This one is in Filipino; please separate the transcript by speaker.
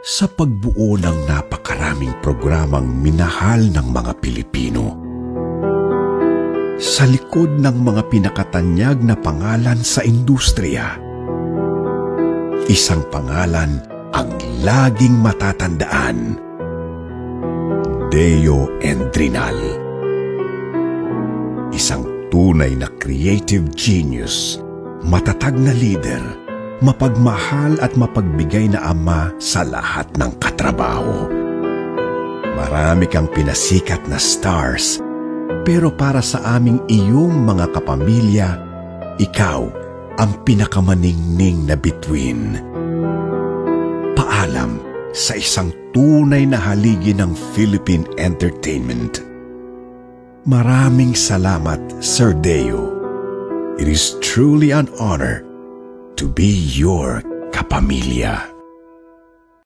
Speaker 1: sa pagbuo ng napakaraming programang minahal ng mga Pilipino. Sa likod ng mga pinakatanyag na pangalan sa industriya, isang pangalan ang laging matatandaan: Deo Endrinal. Isang tunay na creative genius, matatag na leader, mapagmahal at mapagbigay na ama sa lahat ng katrabaho. Marami kang pinasikat na stars, pero para sa aming iyong mga kapamilya, ikaw ang pinakamaningning na bituin. Paalam sa isang tunay na haligi ng Philippine entertainment. Maraming salamat, Sir Deo. It is truly an honor to be your kapamilya.